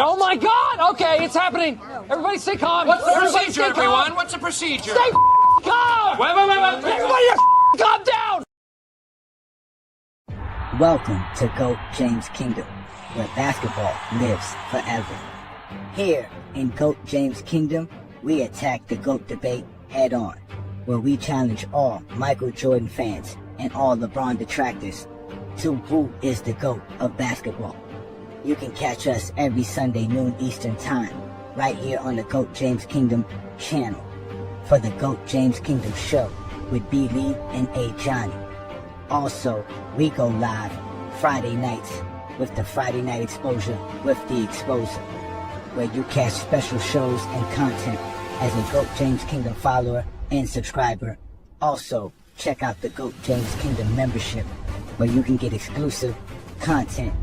Oh my God! Okay, it's happening. Everybody stay calm. What's the Everybody procedure, stay everyone? calm. What's the procedure? Stay calm! Wait. Everybody calm down! Welcome to GOAT James Kingdom, where basketball lives forever. Here in GOAT James Kingdom, we attack the GOAT debate head on, where we challenge all Michael Jordan fans and all LeBron detractors to who is the GOAT of basketball. You can catch us every Sunday noon Eastern Time, right here on the GOAT James Kingdom channel, for the GOAT James Kingdom show with B. Lee and A. Johnny. Also, we go live Friday nights with the Friday Night Exposure with the Exposer, where you catch special shows and content as a GOAT James Kingdom follower and subscriber. Also, check out the GOAT James Kingdom membership, where you can get exclusive content.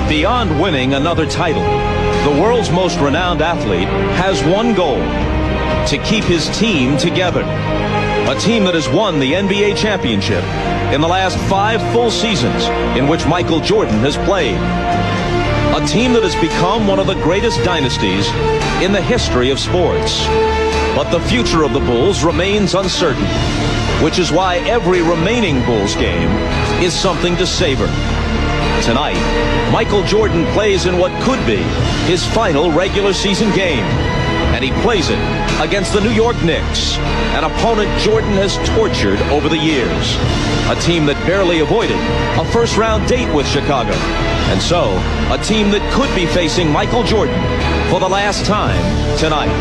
Beyond winning another title, the world's most renowned athlete has one goal: to keep his team together. A team that has won the NBA championship in the last 5 full seasons in which Michael Jordan has played. A team that has become one of the greatest dynasties in the history of sports. But the future of the Bulls remains uncertain, which is why every remaining Bulls game is something to savor. Tonight, Michael Jordan plays in what could be his final regular season game, and he plays it against the New York Knicks, an opponent Jordan has tortured over the years, a team that barely avoided a first-round date with Chicago, and so a team that could be facing Michael Jordan for the last time tonight.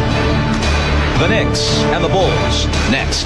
The Knicks and the Bulls, next.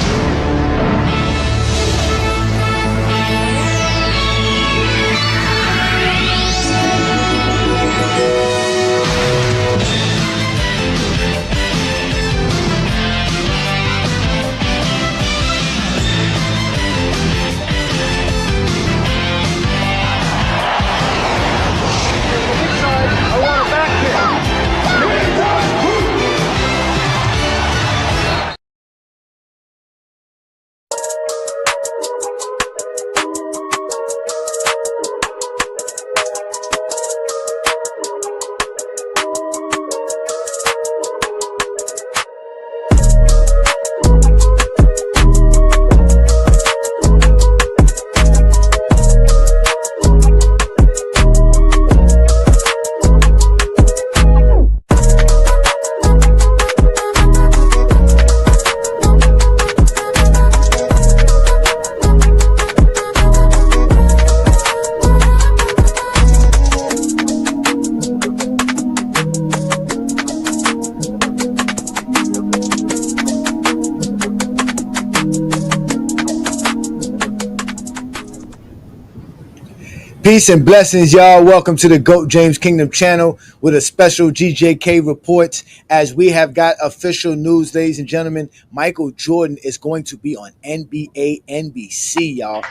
Peace and blessings, y'all. Welcome to the GOAT James Kingdom channel with a special GJK Reports, as we have got official news, ladies and gentlemen. Michael Jordan is going to be on NBA NBC, y'all.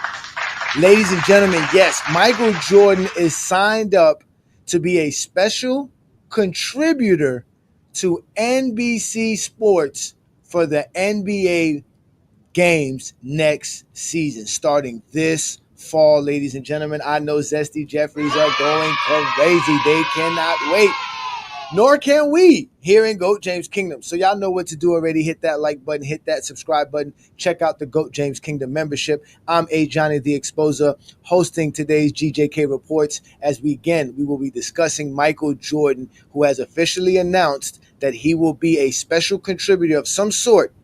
Ladies and gentlemen, yes, Michael Jordan is signed up to be a special contributor to NBC Sports for the NBA games next season, starting this fall, ladies and gentlemen. I know Zesty Jeffries are going crazy. They cannot wait. Nor can we here in GOAT James Kingdom. So y'all know what to do already. Hit that like button, hit that subscribe button. Check out the GOAT James Kingdom membership. I'm A. Johnny the Exposer, hosting today's GJK Reports. As we will be discussing Michael Jordan, who has officially announced that he will be a special contributor of some sort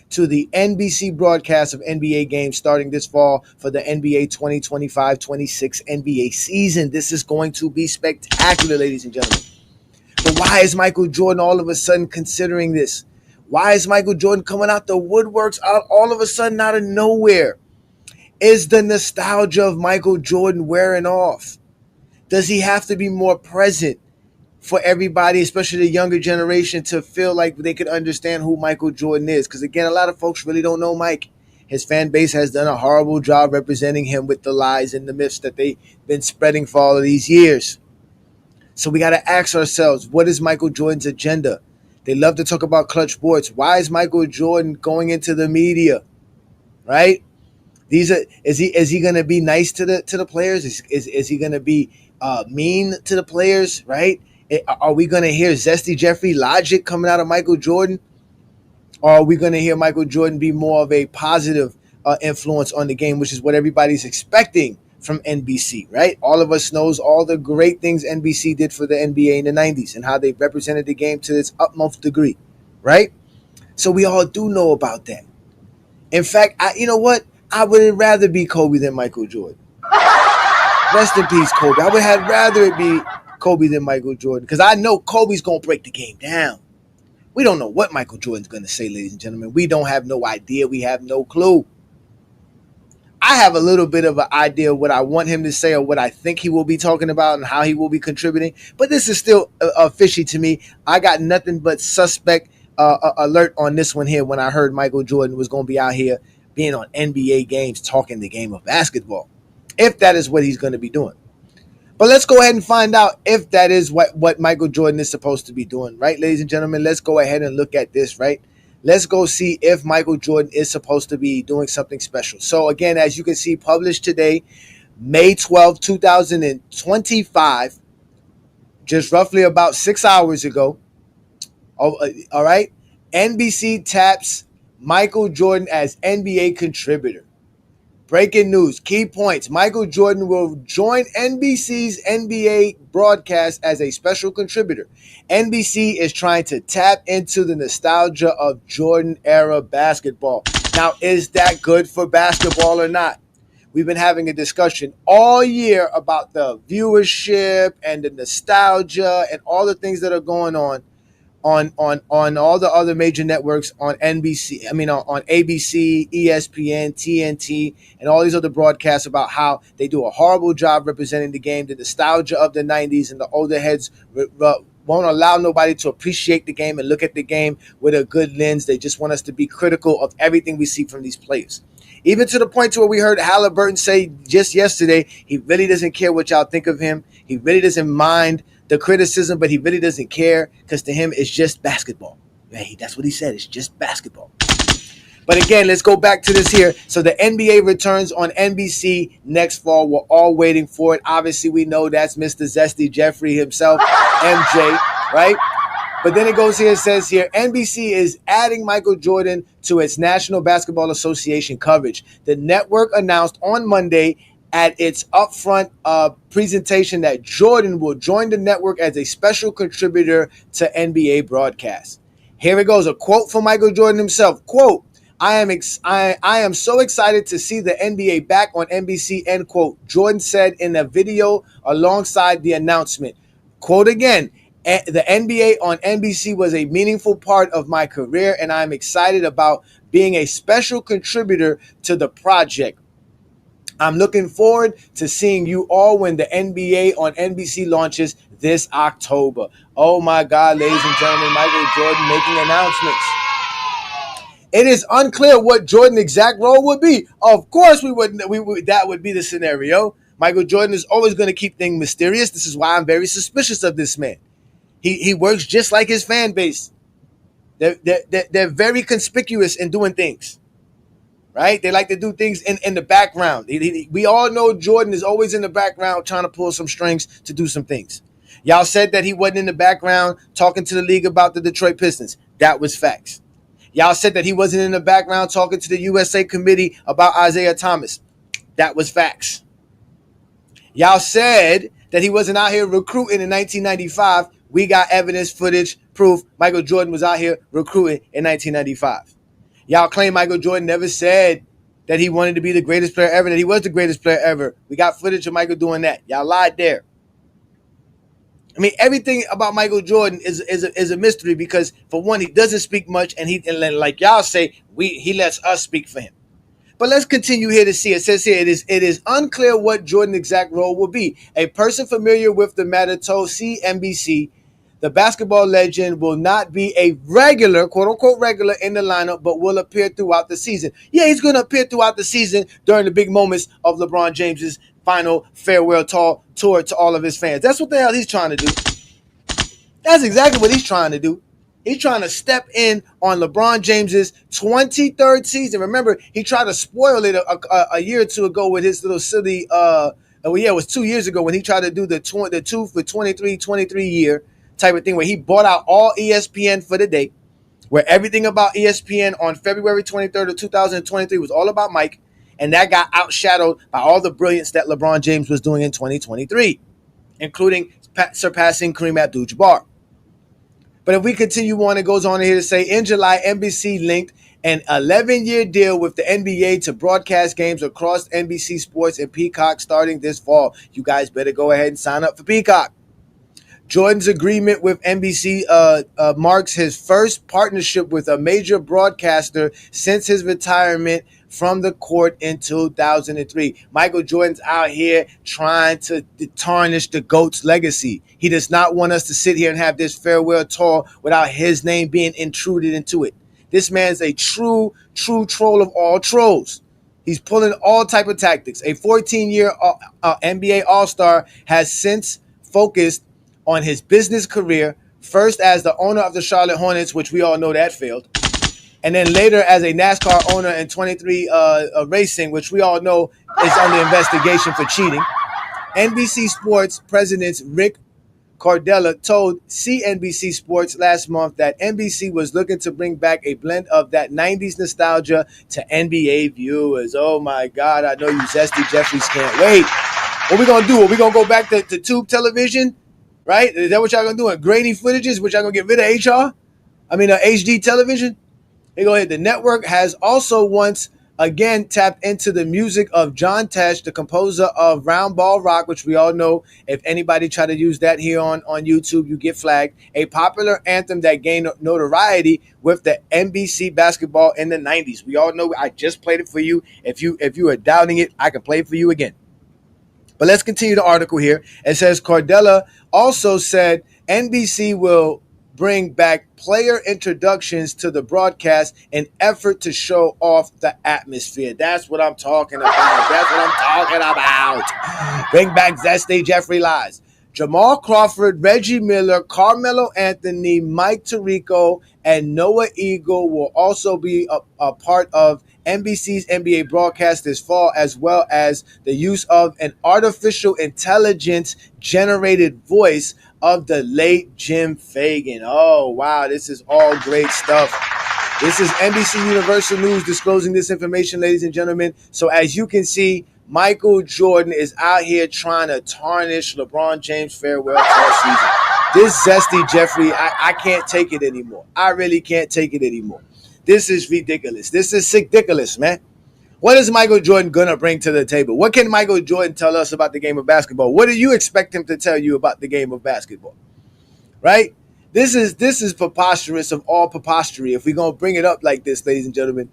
to the NBC broadcast of NBA games starting this fall for the NBA 2025-26 NBA season. This is going to be spectacular, ladies and gentlemen. But why is Michael Jordan all of a sudden considering this? Why is Michael Jordan coming out the woodworks all of a sudden out of nowhere? Is the nostalgia of Michael Jordan wearing off? Does he have to be more present for everybody, especially the younger generation, to feel like they could understand who Michael Jordan is? Because again, a lot of folks really don't know Mike. his fan base has done a horrible job representing him with the lies and the myths that they've been spreading for all of these years. So we got to ask ourselves, what is Michael Jordan's agenda? They love to talk about clutch sports. Why is Michael Jordan going into the media? Right? Is he going to be nice to the players? Is he going to be mean to the players? Right? Are we going to hear Zesty Jeffrey logic coming out of Michael Jordan? Or are we going to hear Michael Jordan be more of a positive influence on the game, which is what everybody's expecting from NBC, right? All of us knows all the great things NBC did for the NBA in the 90s and how they represented the game to its utmost degree, right? So we all do know about that. In fact, you know what? I would rather be Kobe than Michael Jordan. Rest in peace, Kobe. I would have rather it be Kobe than Michael Jordan because I know Kobe's going to break the game down. We don't know what Michael Jordan's going to say, ladies and gentlemen. We don't have no idea. We have no clue. I have a little bit of an idea of what I want him to say or what I think he will be talking about and how he will be contributing. But this is still fishy to me. I got nothing but suspect alert on this one here when I heard Michael Jordan was going to be out here being on NBA games talking the game of basketball, if that is what he's going to be doing. But let's go ahead and find out if that is what Michael Jordan is supposed to be doing, right, ladies and gentlemen? Let's go ahead and look at this, right? Let's go see if Michael Jordan is supposed to be doing something special. So, again, as you can see, published today, May 12, 2025, just roughly about 6 hours ago. All right. NBC taps Michael Jordan as NBA contributor. Breaking news, key points. Michael Jordan will join NBC's NBA broadcast as a special contributor. NBC is trying to tap into the nostalgia of Jordan-era basketball. Now, is that good for basketball or not? We've been having a discussion all year about the viewership and the nostalgia and all the things that are going on all the other major networks on NBC, on ABC, ESPN, TNT, and all these other broadcasts about how they do a horrible job representing the game, the nostalgia of the 90s, and the older heads won't allow nobody to appreciate the game and look at the game with a good lens. They just want us to be critical of everything we see from these players. Even to the point to where we heard Halliburton say just yesterday, he really doesn't care what y'all think of him. He really doesn't mind the criticism, but he really doesn't care because to him it's just basketball. Right? That's what he said. It's just basketball. But again, let's go back to this here. So the NBA returns on NBC next fall. We're all waiting for it. Obviously, we know that's Mr. Zesty Jeffrey himself, MJ, right? But then it goes here, it says here, NBC is adding Michael Jordan to its National Basketball Association coverage. The network announced on Monday at its upfront presentation that Jordan will join the network as a special contributor to NBA broadcasts. Here it goes, a quote from Michael Jordan himself. Quote, I am so excited to see the NBA back on NBC, end quote. Jordan said in a video alongside the announcement. Quote again, the NBA on NBC was a meaningful part of my career, and I'm excited about being a special contributor to the project. I'm looking forward to seeing you all when the NBA on NBC launches this October. Oh my God, ladies and gentlemen, Michael Jordan making announcements. It is unclear what Jordan's exact role would be. Of course, that would be the scenario. Michael Jordan is always going to keep things mysterious. This is why I'm very suspicious of this man. He works just like his fan base. They're very conspicuous in doing things. Right? They like to do things in the background. We all know Jordan is always in the background trying to pull some strings to do some things. Y'all said that he wasn't in the background talking to the league about the Detroit Pistons. That was facts. Y'all said that he wasn't in the background talking to the USA committee about Isaiah Thomas. That was facts. Y'all said that he wasn't out here recruiting in 1995. We got evidence, footage, proof Michael Jordan was out here recruiting in 1995. Y'all claim Michael Jordan never said that he wanted to be the greatest player ever, that he was the greatest player ever. We got footage of Michael doing that. Y'all lied there. I mean, everything about Michael Jordan is a mystery because, for one, he doesn't speak much, and like y'all say, he lets us speak for him. But let's continue here to see. It says here, it is unclear what Jordan's exact role will be. A person familiar with the matter told CNBC the basketball legend will not be a regular, quote-unquote regular, in the lineup, but will appear throughout the season. Yeah, he's going to appear throughout the season during the big moments of LeBron James's final farewell tour to all of his fans. That's what the hell he's trying to do. That's exactly what he's trying to do. He's trying to step in on LeBron James's 23rd season. Remember, he tried to spoil it a year or two ago with his little silly, it was 2 years ago when he tried to do the 2 for 23 year type of thing where he bought out all ESPN for the day, where everything about ESPN on February 23rd of 2023 was all about Mike, and that got outshadowed by all the brilliance that LeBron James was doing in 2023, including surpassing Kareem Abdul-Jabbar. But if we continue on, it goes on here to say, in July, NBC linked an 11-year deal with the NBA to broadcast games across NBC Sports and Peacock starting this fall. You guys better go ahead and sign up for Peacock. Jordan's agreement with NBC marks his first partnership with a major broadcaster since his retirement from the court in 2003. Michael Jordan's out here trying to tarnish the GOAT's legacy. He does not want us to sit here and have this farewell tour without his name being intruded into it. This man's a true troll of all trolls. He's pulling all type of tactics. A 14-year NBA All-Star has since focused on his business career, first as the owner of the Charlotte Hornets, which we all know that failed, and then later as a NASCAR owner in 23 Racing, which we all know is under investigation for cheating. NBC Sports President Rick Cordella told CNBC Sports last month that NBC was looking to bring back a blend of that 90s nostalgia to NBA viewers. Oh my God, I know you zesty Jeffries can't wait. What we gonna do? Are we gonna go back to tube television? Right? Is that what y'all gonna do? Grainy footages? Which y'all gonna get rid of HD television? They go ahead. The network has also once again tapped into the music of John Tesh, the composer of Round Ball Rock, which we all know. If anybody try to use that here on YouTube, you get flagged. A popular anthem that gained notoriety with the NBC basketball in the 90s. We all know. I just played it for you. If you are doubting it, I can play it for you again. But let's continue the article here. It says Cordella also said NBC will bring back player introductions to the broadcast in effort to show off the atmosphere. That's what I'm talking about. Bring back Zesty Jeffrey Lies. Jamal Crawford, Reggie Miller, Carmelo Anthony, Mike Tirico, and Noah Eagle will also be a part of NBC's NBA broadcast this fall, as well as the use of an artificial intelligence generated voice of the late Jim Fagan. Oh, wow. This is all great stuff. This is NBC Universal News disclosing this information, ladies and gentlemen. So as you can see, Michael Jordan is out here trying to tarnish LeBron James' farewell tour season. This zesty Jeffrey, I can't take it anymore. I really can't take it anymore. This is ridiculous. This is sick-diculous, man. What is Michael Jordan going to bring to the table? What can Michael Jordan tell us about the game of basketball? What do you expect him to tell you about the game of basketball? Right? This is preposterous of all prepostery. If we're going to bring it up like this, ladies and gentlemen,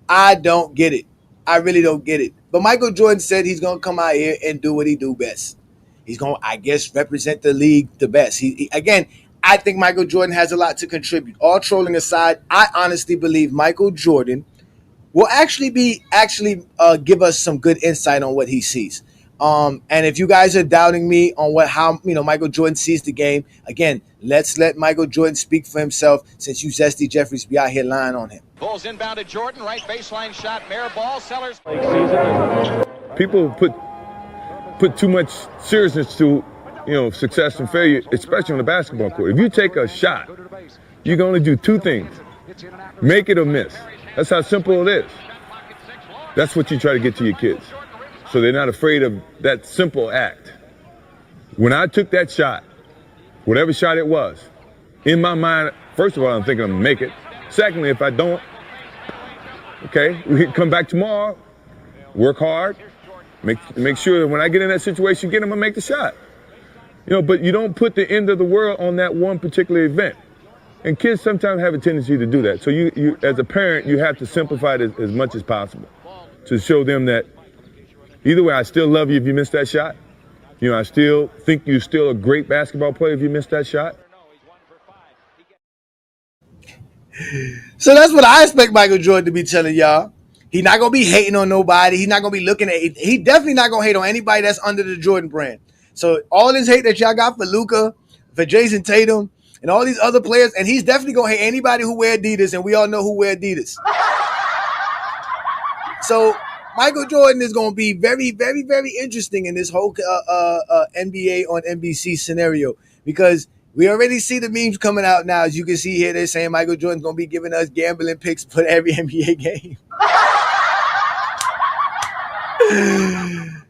I don't get it. I really don't get it. But Michael Jordan said he's going to come out here and do what he do best. He's going to, I guess, represent the league the best. Again, I think Michael Jordan has a lot to contribute. All trolling aside, I honestly believe Michael Jordan will actually give us some good insight on what he sees. And if you guys are doubting me on how Michael Jordan sees the game, again, let's let Michael Jordan speak for himself, since you zesty Jeffries be out here lying on him. Bulls inbound to Jordan, right baseline shot, Mayor ball, Sellers. People put too much seriousness to success and failure, especially on the basketball court. If you take a shot, you can only do two things: make it or miss. That's how simple it is. That's what you try to get to your kids, so they're not afraid of that simple act. When I took that shot, whatever shot it was, in my mind, first of all, I'm thinking I'm gonna make it. Secondly, if I don't, okay, we can come back tomorrow, work hard, make sure that when I get in that situation again, I'm gonna make the shot. But you don't put the end of the world on that one particular event. And kids sometimes have a tendency to do that. So you as a parent, you have to simplify it as much as possible to show them that either way, I still love you if you miss that shot. I still think you're still a great basketball player if you miss that shot. So that's what I expect Michael Jordan to be telling y'all. He's not gonna be hating on nobody. He's not gonna be looking at. He definitely not gonna hate on anybody that's under the Jordan brand. So all this hate that y'all got for Luka, for Jason Tatum, and all these other players, and he's definitely gonna hate anybody who wear Adidas, and we all know who wear Adidas. So Michael Jordan is gonna be very, very, very interesting in this whole NBA on NBC scenario, because we already see the memes coming out now. As you can see here, they're saying Michael Jordan's gonna be giving us gambling picks for every NBA game.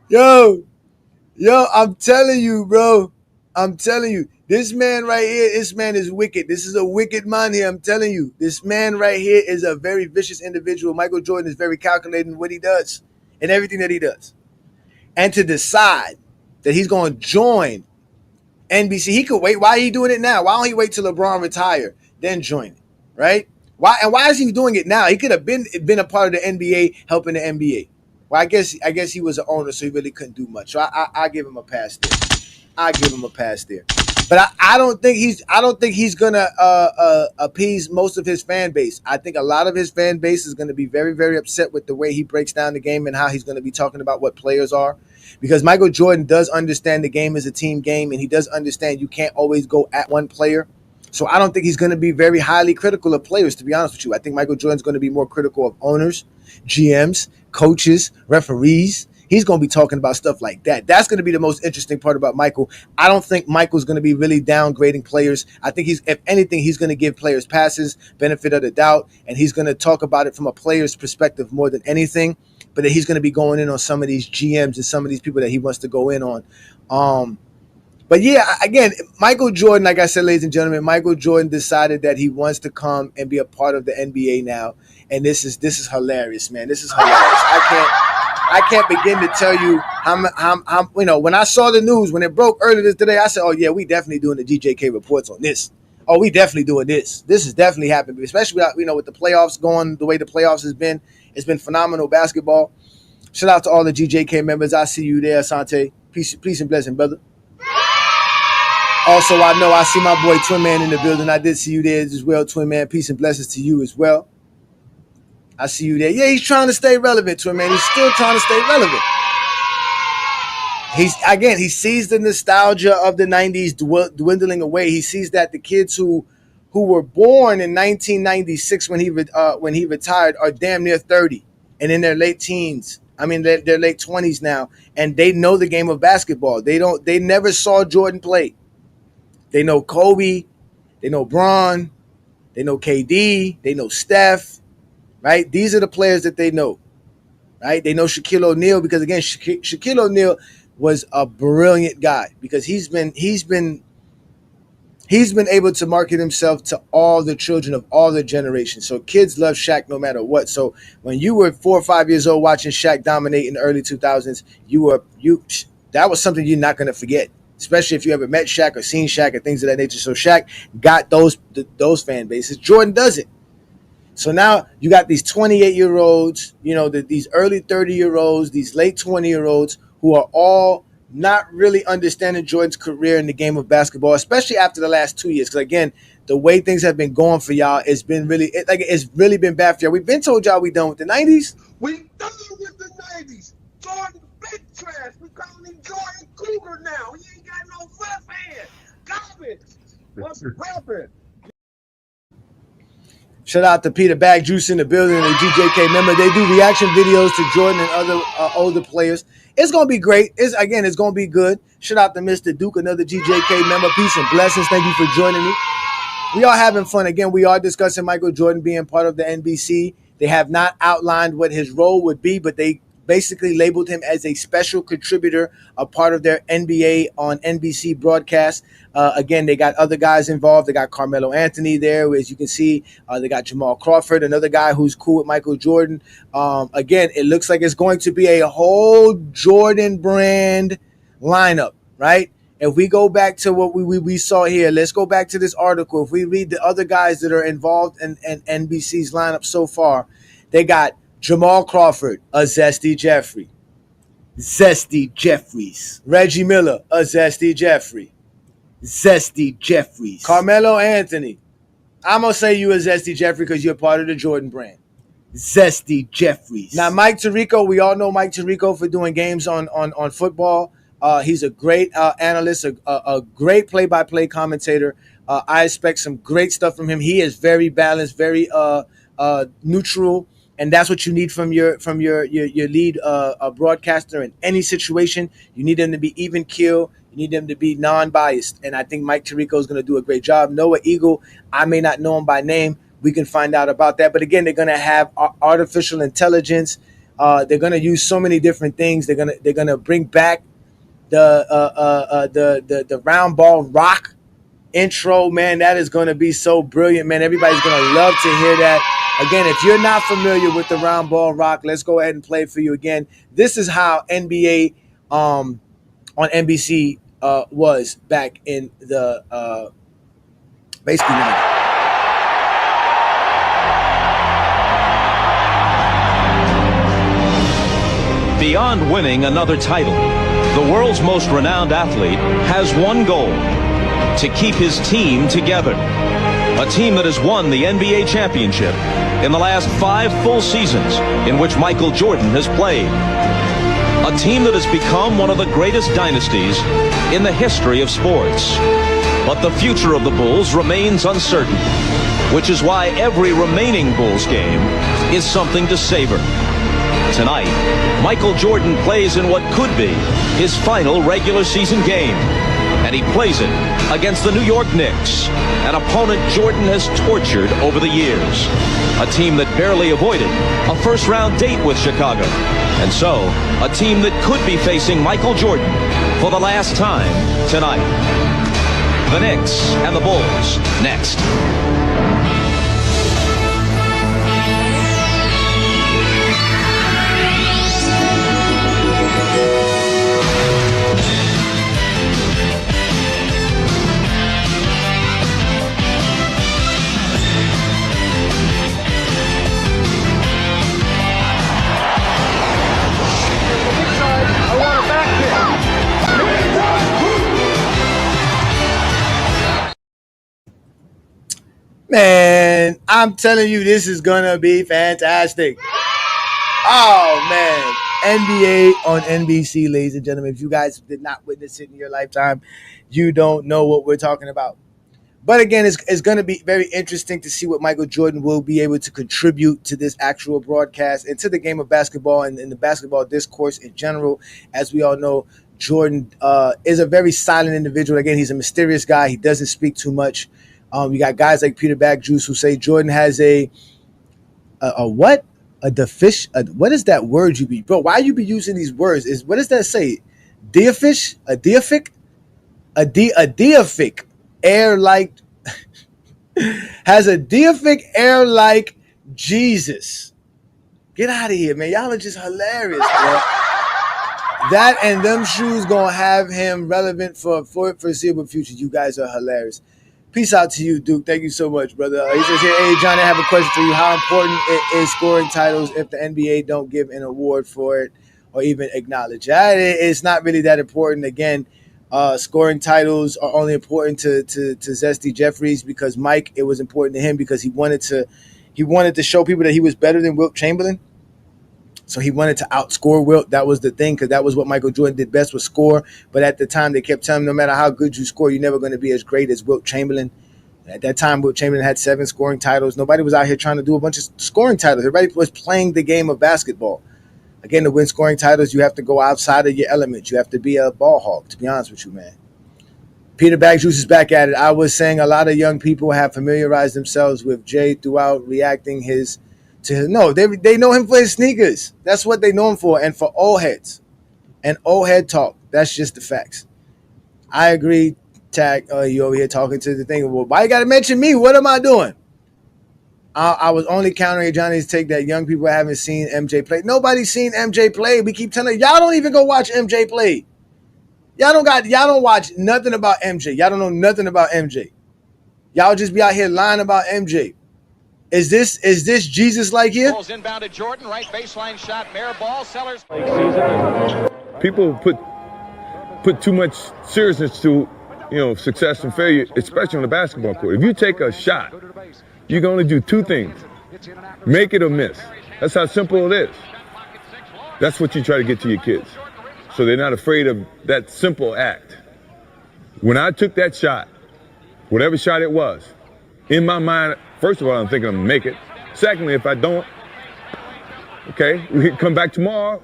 Yo, I'm telling you, bro. I'm telling you. This man right here, this man is wicked. This is a wicked man here. I'm telling you. This man right here is a very vicious individual. Michael Jordan is very calculating what he does and everything that he does. And to decide that he's going to join NBC, he could wait. Why are he doing it now? Why don't he wait till LeBron retire, then join it, right? Why is he doing it now? He could have been a part of the NBA, helping the NBA. Well, I guess he was an owner, so he really couldn't do much. So I give him a pass there. But I don't think he's gonna appease most of his fan base. I think a lot of his fan base is gonna be very, very upset with the way he breaks down the game and how he's gonna be talking about what players are. Because Michael Jordan does understand the game is a team game, and he does understand you can't always go at one player. So I don't think he's going to be very highly critical of players, to be honest with you. I think Michael Jordan's going to be more critical of owners, GMs, coaches, referees. He's going to be talking about stuff like that. That's going to be the most interesting part about Michael. I don't think Michael's going to be really downgrading players. I think if anything, he's going to give players passes, benefit of the doubt, and he's going to talk about it from a player's perspective more than anything. But that he's going to be going in on some of these GMs and some of these people that he wants to go in on. But yeah, again, Michael Jordan, like I said, ladies and gentlemen, Michael Jordan decided that he wants to come and be a part of the NBA now, and this is hilarious, man. This is hilarious. I can't begin to tell you how when I saw the news when it broke earlier today, I said, oh yeah, we definitely doing the GJK reports on this. Oh, we definitely doing this. This is definitely happening, especially with the playoffs going the way the playoffs has been. It's been phenomenal basketball. Shout out to all the GJK members. I see you there, Asante. Peace and blessing, brother. Also, I see my boy Twin Man in the building. I did see you there as well, Twin Man. Peace and blessings to you as well. I see you there. Yeah, he's trying to stay relevant, Twin Man. He's still trying to stay relevant. He sees the nostalgia of the 90s dwindling away. He sees that the kids who were born in 1996 when he retired are damn near 30 and in their late teens. I mean, they're late 20s now, and they know the game of basketball. They never saw Jordan play. They know Kobe, they know Bron, they know KD, they know Steph, right? These are the players that they know, right? They know Shaquille O'Neal because, again, Shaquille O'Neal was a brilliant guy because he's been able to market himself to all the children of all the generations. So kids love Shaq no matter what. So when you were 4 or 5 years old watching Shaq dominate in the early 2000s, that was something you're not going to forget, especially if you ever met Shaq or seen Shaq and things of that nature. So Shaq got those fan bases. Jordan doesn't. So now you got these 28-year-olds, these early 30-year-olds, these late 20-year-olds who are all not really understanding Jordan's career in the game of basketball, especially after the last 2 years. Because again, the way things have been going for y'all, it's really been bad for y'all. We've been told y'all we done with the 90s. We done with the 90s. Jordan big trash. We calling him Jordan Cougar now. He ain't got no left hand. Garbage. What's rapping? Shout out to Peter Bag Juice in the building and the GJK member. They do reaction videos to Jordan and other older players. It's going to be great. It's going to be good. Shout out to Mr. Duke, another GJK member. Peace and blessings. Thank you for joining me. We are having fun. Again, we are discussing Michael Jordan being part of the NBC. They have not outlined what his role would be, but they basically labeled him as a special contributor, a part of their NBA on NBC Broadcasts. Again, they got other guys involved. They got Carmelo Anthony there, as you can see. They got Jamal Crawford, another guy who's cool with Michael Jordan. Again, it looks like it's going to be a whole Jordan brand lineup, right? If we go back to what we saw here, let's go back to this article. If we read the other guys that are involved in NBC's lineup so far, they got Jamal Crawford, a Zesty Jeffrey. Zesty Jeffries. Reggie Miller, a Zesty Jeffrey. Zesty Jeffries. Carmelo Anthony. I'm going to say you as Zesty Jeffrey because you're part of the Jordan brand. Zesty Jeffries. Now, Mike Tirico, we all know Mike Tirico for doing games on football. He's a great analyst, a great play-by-play commentator. I expect some great stuff from him. He is very balanced, very neutral, and that's what you need from your lead broadcaster in any situation. You need them to be even keel. You need them to be non-biased, and I think Mike Tirico is going to do a great job. Noah Eagle, I may not know him by name. We can find out about that. But again, they're going to have artificial intelligence. They're going to use so many different things. They're going to bring back the round ball rock intro. Man, that is going to be so brilliant, man. Everybody's going to love to hear that. Again, if you're not familiar with the round ball rock, let's go ahead and play it for you again. This is how NBA on NBC was back in the basically 90s. Beyond winning another title, the world's most renowned athlete has one goal: to keep his team together. A team that has won the NBA championship in the last 5 full seasons in which Michael Jordan has played. A team that has become one of the greatest dynasties in the history of sports. But the future of the Bulls remains uncertain, which is why every remaining Bulls game is something to savor. Tonight, Michael Jordan plays in what could be his final regular season game. And he plays it against the New York Knicks, an opponent Jordan has tortured over the years. A team that barely avoided a first-round date with Chicago. And so, a team that could be facing Michael Jordan for the last time tonight. The Knicks and the Bulls, next. Man, I'm telling you, this is going to be fantastic. Oh, man. NBA on NBC, ladies and gentlemen. If you guys did not witness it in your lifetime, you don't know what we're talking about. But again, it's going to be very interesting to see what Michael Jordan will be able to contribute to this actual broadcast and to the game of basketball and the basketball discourse in general. As we all know, Jordan is a very silent individual. Again, he's a mysterious guy. He doesn't speak too much. You got guys like Peter Backjuice who say Jordan has what? What is that word you be? Bro, why you be using these words? What does that say? Deifish? A deific? A deific air like has a deific air like Jesus. Get out of here, man. Y'all are just hilarious, bro. That and them shoes gonna have him relevant for foreseeable future. You guys are hilarious. Peace out to you, Duke. Thank you so much, brother. He says here, hey, Johnny, I have a question for you. How important it is scoring titles if the NBA don't give an award for it or even acknowledge it? It's not really that important. Again, scoring titles are only important to Zesty Jeffries because Mike, it was important to him because he wanted to show people that he was better than Wilt Chamberlain. So he wanted to outscore Wilt. That was the thing because that was what Michael Jordan did best, was score. But at the time, they kept telling him no matter how good you score, you're never going to be as great as Wilt Chamberlain. At that time, Wilt Chamberlain had 7 scoring titles. Nobody was out here trying to do a bunch of scoring titles. Everybody was playing the game of basketball. Again, to win scoring titles, you have to go outside of your element. You have to be a ball hog, to be honest with you, man. Peter Backjuice is back at it. I was saying a lot of young people have familiarized themselves with Jay throughout reacting No, they know him for his sneakers. That's what they know him for, and for old heads and old head talk. That's just the facts. I agree. Tag, you over here talking to the thing. Well, why you got to mention me? What am I doing? I was only countering Johnny's take that young people haven't seen MJ play. Nobody's seen MJ play. We keep telling y'all don't even go watch MJ play. Y'all don't watch nothing about MJ. Y'all don't know nothing about MJ. Y'all just be out here lying about MJ. Is this Jesus like here? Bulls inbound to Jordan, right baseline shot, Mayor ball, Sellers. People put too much seriousness to, success and failure, especially on the basketball court. If you take a shot, you can only do two things. Make it or miss. That's how simple it is. That's what you try to get to your kids, so they're not afraid of that simple act. When I took that shot, whatever shot it was, in my mind, first of all, I'm thinking I'm gonna make it. Secondly, if I don't, okay, we can come back tomorrow,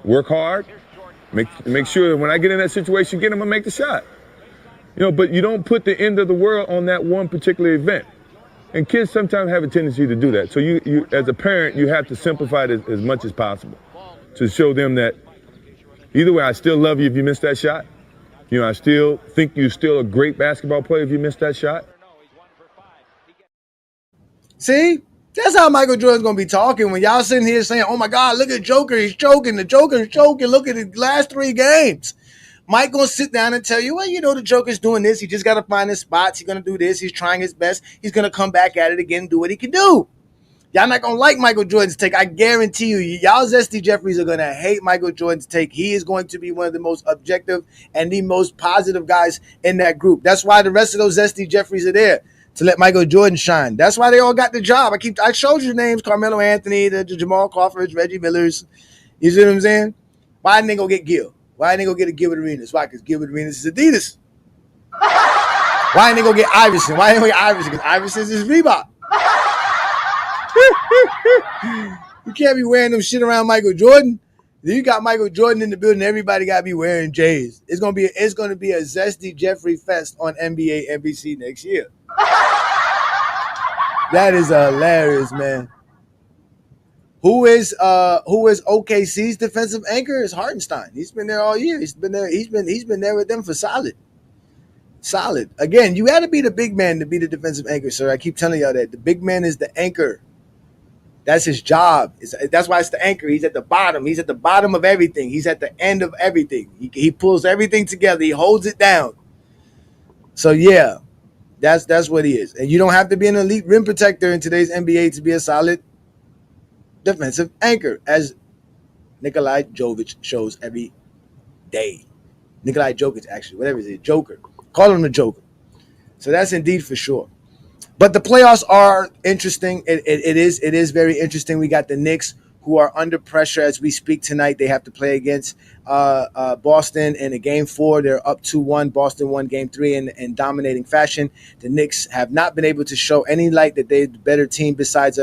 work hard, make sure that when I get in that situation again, I'm gonna make the shot. But you don't put the end of the world on that one particular event. And kids sometimes have a tendency to do that. So you as a parent, you have to simplify it as much as possible to show them that either way, I still love you if you miss that shot. I still think you're still a great basketball player if you miss that shot. See? That's how Michael Jordan's going to be talking when y'all sitting here saying, oh, my God, look at Joker. He's choking. The Joker's choking. Look at the last 3 games. Mike going to sit down and tell you, well, the Joker's doing this. He just got to find his spots. He's going to do this. He's trying his best. He's going to come back at it again and do what he can do. Y'all not going to like Michael Jordan's take. I guarantee you. Y'all Zesty Jeffries are going to hate Michael Jordan's take. He is going to be one of the most objective and the most positive guys in that group. That's why the rest of those Zesty Jeffries are there, to let Michael Jordan shine. That's why they all got the job. I showed you the names: Carmelo Anthony, the Jamal Crawfords, Reggie Millers. You see what I'm saying? Why didn't they go get Gil? Why didn't they go get a Gilbert Arenas? Why? Because Gilbert Arenas is Adidas. Why didn't they go get Iverson? Why didn't they go get Iverson? Because Iverson is Reebok. You can't be wearing them shit around Michael Jordan. You got Michael Jordan in the building. Everybody got to be wearing J's. It's gonna be a Zesty Jeffrey fest on NBA NBC next year. That is hilarious, man. Who is OKC's defensive anchor? Is Hartenstein. He's been there all year. He's been there with them for solid. Again, you had to be the big man to be the defensive anchor, sir. I keep telling y'all that the big man is the anchor. That's his job. That's why it's the anchor. He's at the bottom. He's at the bottom of everything. He's at the end of everything. He pulls everything together. He holds it down. So yeah, that's what he is. And you don't have to be an elite rim protector in today's NBA to be a solid defensive anchor, as Nikolai Jovic shows every day. Nikolai Jokic, actually, whatever it is, Joker. Call him the Joker. So that's indeed for sure. But the playoffs are interesting. It is very interesting. We got the Knicks, who are under pressure as we speak tonight. They have to play against Boston in a Game 4. They're up 2-1. Boston won Game 3 in dominating fashion. The Knicks have not been able to show any light that they're the better team besides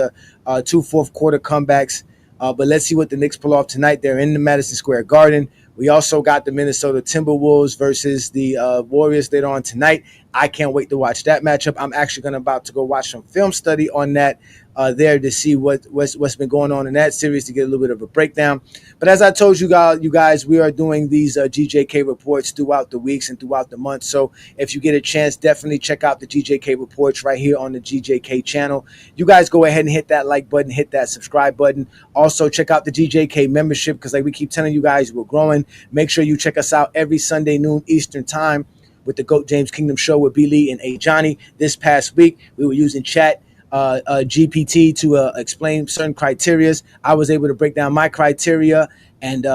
2 fourth-quarter comebacks. But let's see what the Knicks pull off tonight. They're in the Madison Square Garden. We also got the Minnesota Timberwolves versus the Warriors later on tonight. I can't wait to watch that matchup. I'm actually about to go watch some film study on that there to see what's been going on in that series, to get a little bit of a breakdown. But as I told you guys, we are doing these GJK reports throughout the weeks and throughout the month. So if you get a chance, definitely check out the GJK reports right here on the GJK channel. You guys go ahead and hit that like button, hit that subscribe button. Also check out the GJK membership, because like we keep telling you guys, we're growing. Make sure you check us out every Sunday noon Eastern time with the GOAT James Kingdom Show with B. Lee and A. Johnny. This past week, we were using chat GPT to explain certain criterias. I was able to break down my criteria and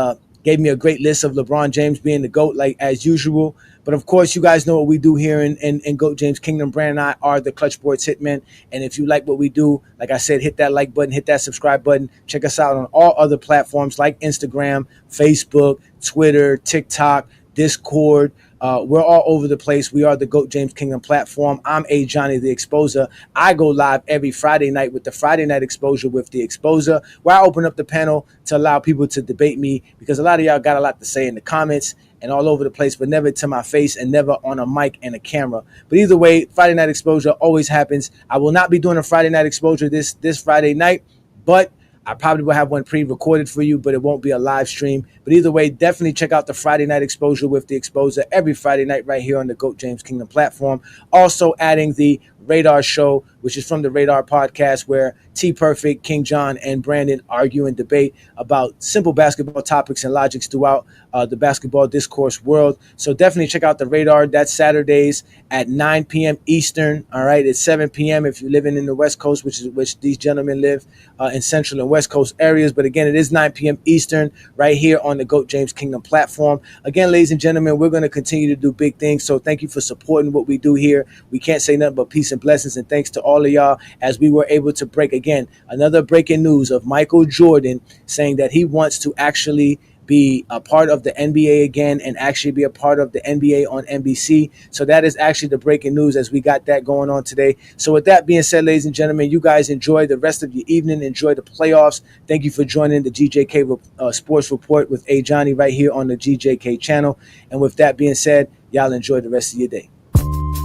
gave me a great list of LeBron James being the GOAT, like as usual. But of course, you guys know what we do here in GOAT James Kingdom. Brand and I are the Clutch Sports Hitmen. And if you like what we do, like I said, hit that like button, hit that subscribe button. Check us out on all other platforms like Instagram, Facebook, Twitter, TikTok, Discord. We're all over the place. We are the GOAT James Kingdom platform. I'm A. Johnny the Exposer. I go live every Friday night with the Friday Night Exposure with the Exposer, where I open up the panel to allow people to debate me, because a lot of y'all got a lot to say in the comments and all over the place, but never to my face and never on a mic and a camera. But either way, Friday Night Exposure always happens. I will not be doing a Friday Night Exposure this Friday night, but I probably will have one pre-recorded for you, but it won't be a live stream. But either way, definitely check out the Friday Night Exposure with the Exposer every Friday night right here on the GOAT James Kingdom platform. Also adding the Radar Show, which is from the Radar Podcast, where T Perfect, King John, and Brandon argue and debate about simple basketball topics and logics throughout the basketball discourse world. So definitely check out the Radar. That's Saturdays at 9 p.m. Eastern. All right, it's 7 p.m. if you're living in the West Coast, which these gentlemen live in Central and West Coast areas. But again, it is 9 p.m. Eastern right here on the GOAT James Kingdom platform. Again, ladies and gentlemen, we're going to continue to do big things. So thank you for supporting what we do here. We can't say nothing but peace and and blessings and thanks to all of y'all as we were able to break again another breaking news of Michael Jordan saying that he wants to actually be a part of the NBA again and actually be a part of the NBA on NBC. So that is actually the breaking news as we got that going on today. So with that being said, ladies and gentlemen, you guys enjoy the rest of your evening. Enjoy the playoffs. Thank you for joining the GJK Sports Report with A. Johnny right here on the GJK channel. And with that being said, y'all enjoy the rest of your day.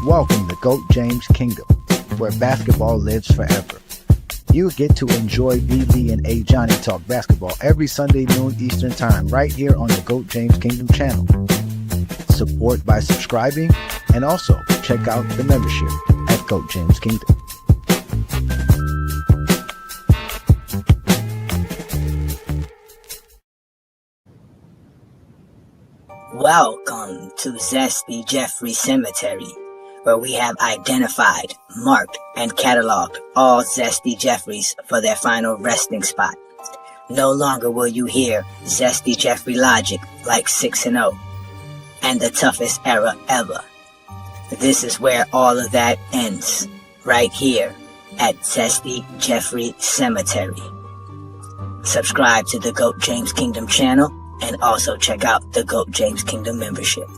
Welcome to GOAT James Kingdom, where basketball lives forever. You get to enjoy BB and A. Johnny talk basketball every Sunday noon Eastern Time right here on the GOAT James Kingdom channel. Support by subscribing and also check out the membership at GOAT James Kingdom. Welcome to Zesty Jeffrey Cemetery, where we have identified, marked, and cataloged all Zesty Jeffries for their final resting spot. No longer will you hear Zesty Jeffrey logic like 6-0 and the toughest era ever. This is where all of that ends, right here at Zesty Jeffrey Cemetery. Subscribe to the GOAT James Kingdom channel and also check out the GOAT James Kingdom membership.